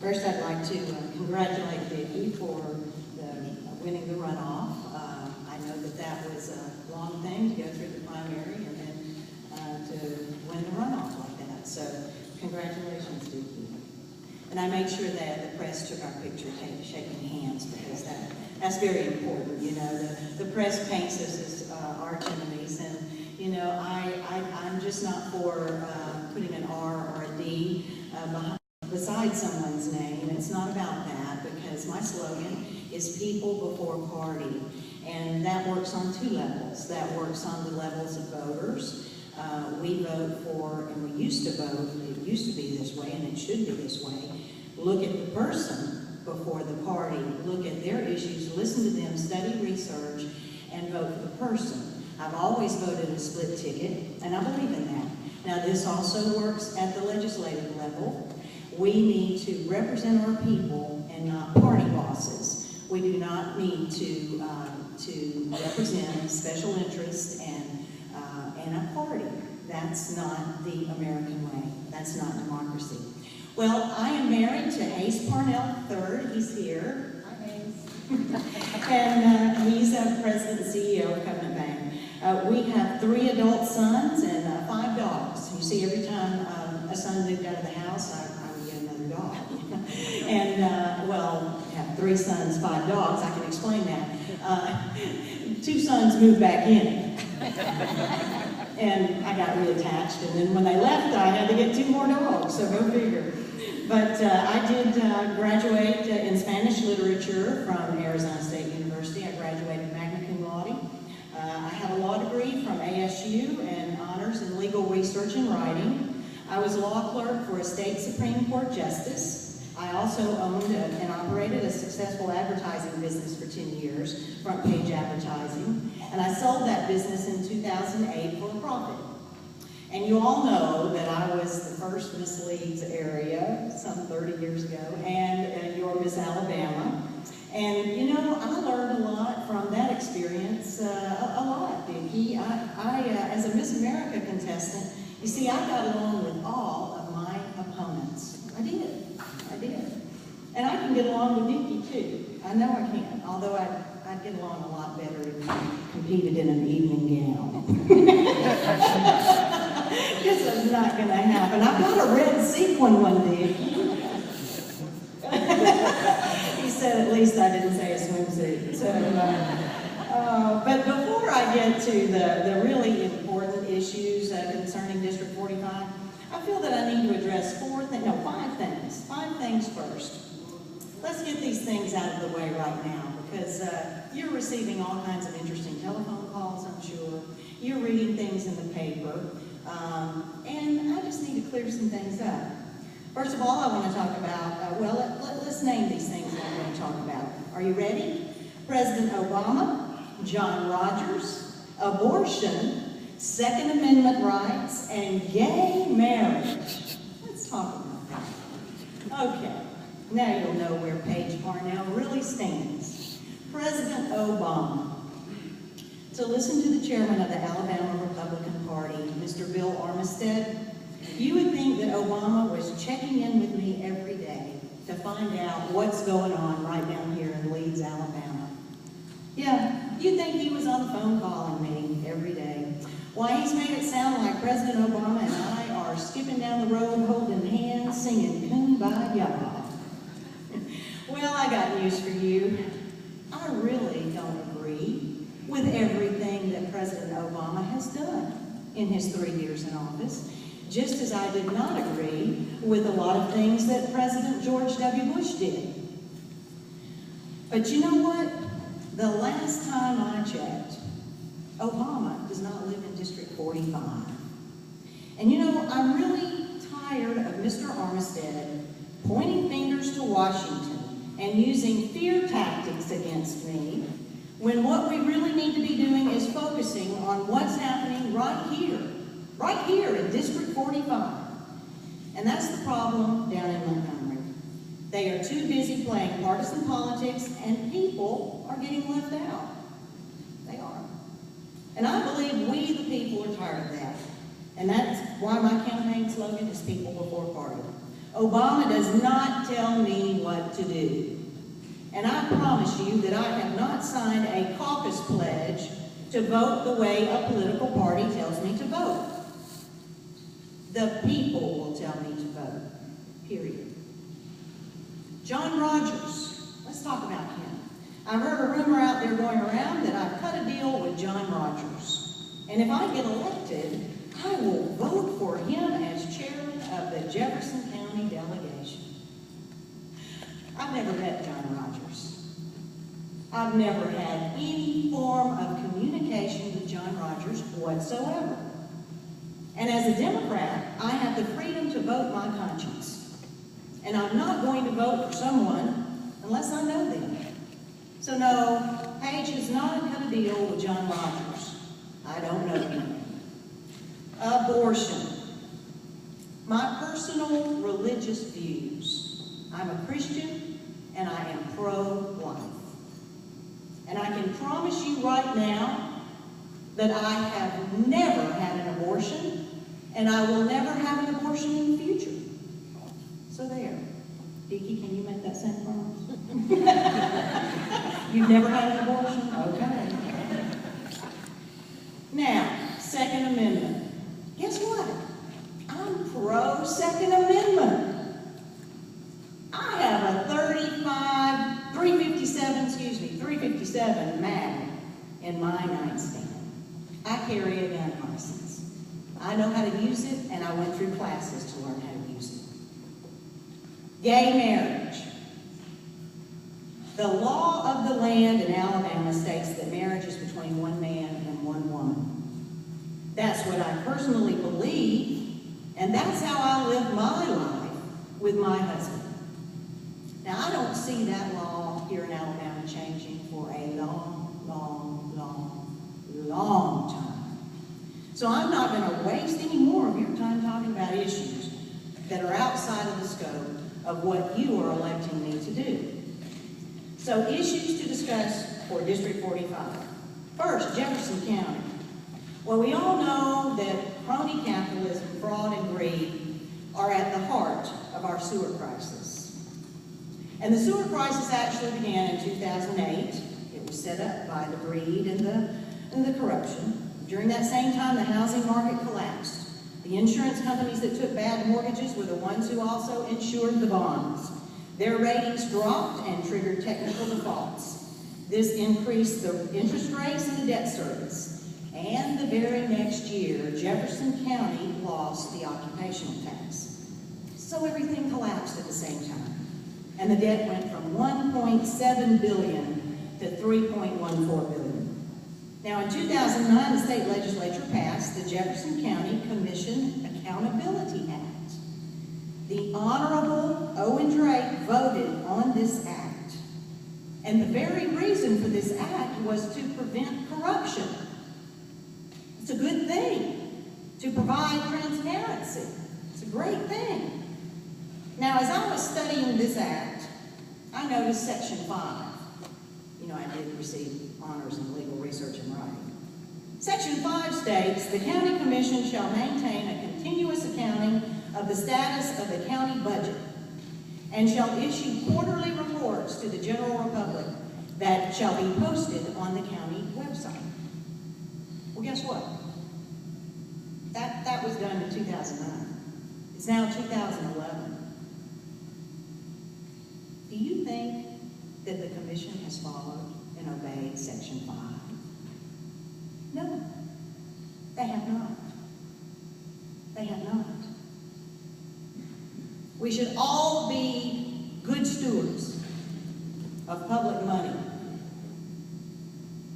First, I'd like to congratulate Vicki for winning the runoff. I know that was a long thing to go through the primary and then to win the runoff like that. So, congratulations, Vicki. And I made sure that the press took our picture shaking hands because that's very important. You know, the press paints us as arch enemies, and you know, I'm just not for putting an R or a D beside someone's name. It's not about that, because my slogan is people before party, and that works on two levels. That works on the levels of voters. We vote for, and we used to vote, it used to be this way, and it should be this way. Look at the person before the party. Look at their issues, listen to them, study research, and vote for the person. I've always voted a split ticket, and I believe in that. Now, this also works at the legislative level. We need to represent our people and not party bosses. We do not need to represent special interests and a party. That's not the American way. That's not democracy. Well, I am married to Paige Parnell III. He's here. Hi, Paige. And he's the president and CEO of Covenant Bank. We have 3 adult sons and 5 dogs. You see, every time a son moved out of the house, I would get another dog. And, well, I have 3 sons, 5 dogs. I can explain that. 2 sons moved back in. And I got reattached, and then when they left, I had to get 2 more dogs, so go figure. But I did graduate in Spanish literature from Arizona State University. I graduated magna cum laude. I have a law degree from ASU and honors in legal research and writing. I was a law clerk for a state Supreme Court justice. I also owned and operated a successful advertising business for 10 years, Front Page Advertising, and I sold that business in 2008 for a profit. And you all know that I was the first Miss Leeds area some 30 years ago, and your Miss Alabama. And you know, I learned a lot from that experience, a lot, Vicki. As a Miss America contestant, you see, I got along with all of my opponents. I did. And I can get along with Vicki too. I know I can, although I'd get along a lot better if we competed in an evening gown. This is not going to happen. I've got a red sequin one, Vicki. He said at least I didn't say a swimsuit. So, but before I get to the really important issues concerning District 45, I feel that I need to address 5 things. 5 things first. Let's get these things out of the way right now, because you're receiving all kinds of interesting telephone calls, I'm sure. You're reading things in the paper, and I just need to clear some things up. First of all, I want to talk about, let's name these things that I'm going to talk about. Are you ready? President Obama, John Rogers, abortion, Second Amendment rights, and gay marriage. Let's talk about that. Okay, now you'll know where Paige Parnell really stands. President Obama. To listen to the chairman of the Alabama Republican Party, Mr. Bill Armistead, you would think that Obama was checking in with me every day to find out what's going on right down here in Leeds, Alabama. Yeah, you'd think he was on the phone calling me every day. Why, he's made it sound like President Obama and I are skipping down the road holding hands, singing Kumbaya. Well, I got news for you. I really don't agree with everything that President Obama has done in his 3 years in office, just as I did not agree with a lot of things that President George W. Bush did. But you know what? The last time I checked, Obama does not live in District 45. And you know, I'm really tired of Mr. Armistead pointing fingers to Washington and using fear tactics against me, when what we really need to be doing is focusing on what's happening right here in District 45. And that's the problem down in Montgomery. They are too busy playing partisan politics, and people are getting left out. They are. And I believe we, the people, are tired of that. And that's why my campaign slogan is people before party. Obama does not tell me what to do. And I promise you that I have not signed a caucus pledge to vote the way a political party tells me to vote. The people will tell me to vote, period. John Rogers, let's talk about him. I've heard a rumor out there going around that I've cut a deal with John Rogers. And if I get elected, I will vote for him as chairman of the Jefferson County delegation. I've never met John Rogers. I've never had any form of communication with John Rogers whatsoever. And as a Democrat, I have the freedom to vote my conscience. And I'm not going to vote for someone unless I know them. So no, Paige has not cut a deal with John Rogers. I don't know him. Abortion. My personal religious views. I'm a Christian and I am pro-life. And I can promise you right now that I have never had an abortion and I will never have an abortion in the future. So there. Dickie, can you make that same promise? You've never had an abortion? Okay. Now, Second Amendment. Guess what? I'm pro-Second Amendment. I have a 357 mag in my nightstand. I carry a gun license. I know how to use it, and I went through classes to learn how to use it. Gay marriage. The law of the land in Alabama states that marriage is between one man and one woman. That's what I personally believe, and that's how I live my life with my husband. Now, I don't see that law here in Alabama changing for a long, long, long, long time. So I'm not going to waste any more of your time talking about issues that are outside of the scope of what you are electing me to do. So issues to discuss for District 45. First, Jefferson County. Well, we all know that crony capitalism, fraud, and greed are at the heart of our sewer crisis. And the sewer crisis actually began in 2008. It was set up by the greed and the corruption. During that same time, the housing market collapsed. The insurance companies that took bad mortgages were the ones who also insured the bonds. Their ratings dropped and triggered technical defaults. This increased the interest rates and the debt service. And the very next year, Jefferson County lost the occupational tax. So everything collapsed at the same time. And the debt went from $1.7 billion to $3.14 billion. Now, in 2009, the state legislature passed the Jefferson County Commission Accountability Act. The Honorable Owen Drake voted on this act. And the very reason for this act was to prevent corruption. It's a good thing to provide transparency. It's a great thing. Now, as I was studying this act, I noticed Section 5. You know, I did receive honors in legal research and writing. Section 5 states, the county commission shall maintain a continuous accounting of the status of the county budget and shall issue quarterly reports to the general public that shall be posted on the county website. Well, guess what? That was done in 2009. It's now 2011. Do you think that the commission has followed and obeyed Section 5? No, they have not. They have not. We should all be good stewards of public money.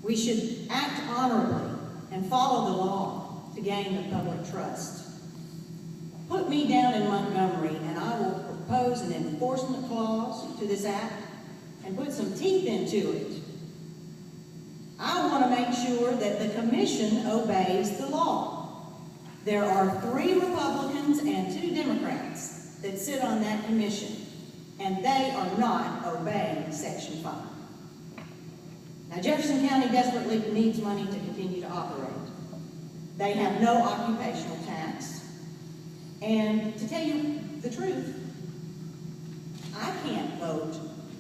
We should act honorably and follow the law to gain the public trust. Put me down in Montgomery and I will propose an enforcement clause to this act and put some teeth into it. I want to make sure that the commission obeys the law. There are 3 Republicans and 2 Democrats that sit on that commission, and they are not obeying Section 5. Now, Jefferson County desperately needs money to continue to operate. They have no occupational tax. And to tell you the truth,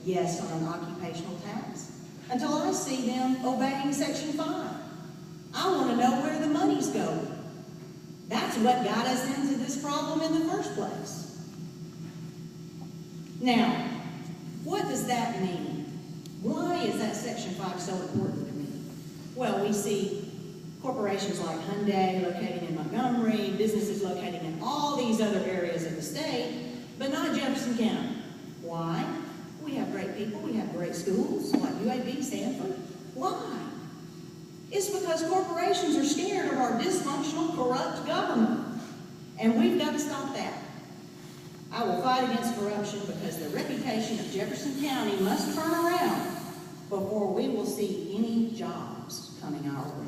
yes on an occupational tax until I see them obeying Section 5. I want to know where the money's going. That's what got us into this problem in the first place. Now, what does that mean? Why is that Section 5 so important to me? Well, we see corporations like Hyundai located in Montgomery, businesses located in all these other areas of the state, but not Jefferson County. Why? We have great people, we have great schools like UAB, Stanford. Why? It's because corporations are scared of our dysfunctional, corrupt government. And we've got to stop that. I will fight against corruption because the reputation of Jefferson County must turn around before we will see any jobs coming our way.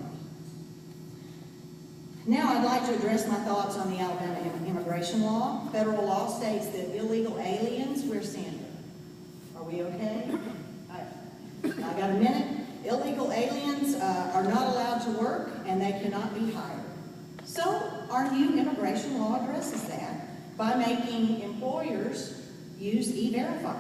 Now I'd like to address my thoughts on the Alabama immigration law. Federal law states that illegal aliens, where's Sandra? Are we okay? I got a minute. Illegal aliens are not allowed to work and they cannot be hired. So our new immigration law addresses that by making employers use E-Verify.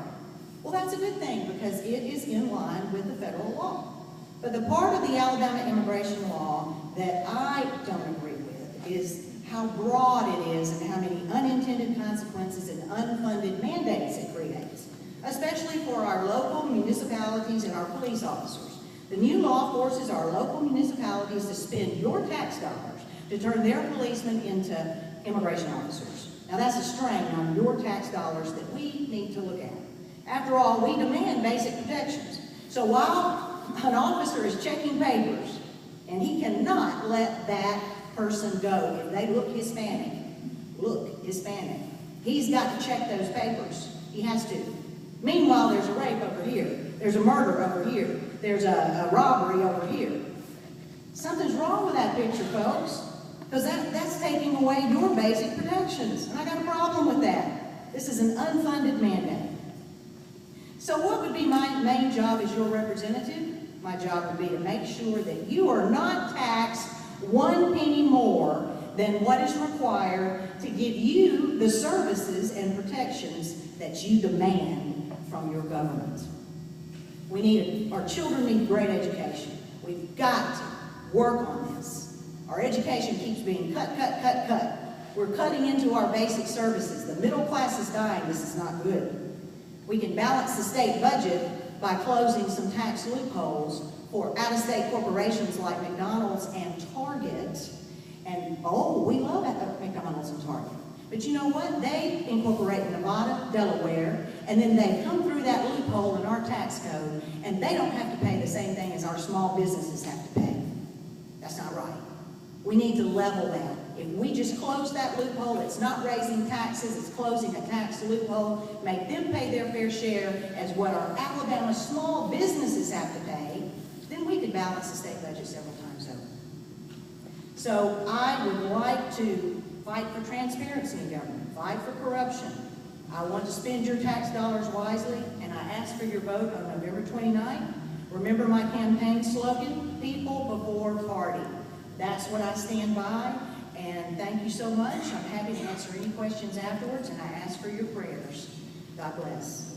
Well, that's a good thing because it is in line with the federal law. But the part of the Alabama immigration law that I don't agree with is how broad it is and how many unintended consequences and unfunded mandates it creates, especially for our local municipalities and our police officers. The new law forces our local municipalities to spend your tax dollars to turn their policemen into immigration officers. Now that's a strain on your tax dollars that we need to look at. After all, we demand basic protections. So while an officer is checking papers, and he cannot let that person go if they look Hispanic, he's got to check those papers. He has to. Meanwhile, there's a rape over here. There's a murder over here. There's a robbery over here. Something's wrong with that picture, folks, because that's taking away your basic protections. And I got a problem with that. This is an unfunded mandate. So what would be my main job as your representative? My job would be to make sure that you are not taxed 1 penny more than what is required to give you the services and protections that you demand from your government. Our children need great education. We've got to work on this. Our education keeps being cut. We're cutting into our basic services. The middle class is dying. This is not good. We can balance the state budget by closing some tax loopholes for out-of-state corporations like McDonald's and Target. And, we love McDonald's and Target. But you know what? They incorporate in Nevada, Delaware, and then they come through that loophole in our tax code, and they don't have to pay the same thing as our small businesses have to pay. That's not right. We need to level that. If we just close that loophole, it's not raising taxes, it's closing a tax loophole, make them pay their fair share as what our Alabama small businesses have to pay, then we could balance the state budget several times over. So I would like to fight for transparency in government, fight for corruption. I want to spend your tax dollars wisely, and I ask for your vote on November 29th. Remember my campaign slogan, people before party. That's what I stand by, and thank you so much. I'm happy to answer any questions afterwards, and I ask for your prayers. God bless.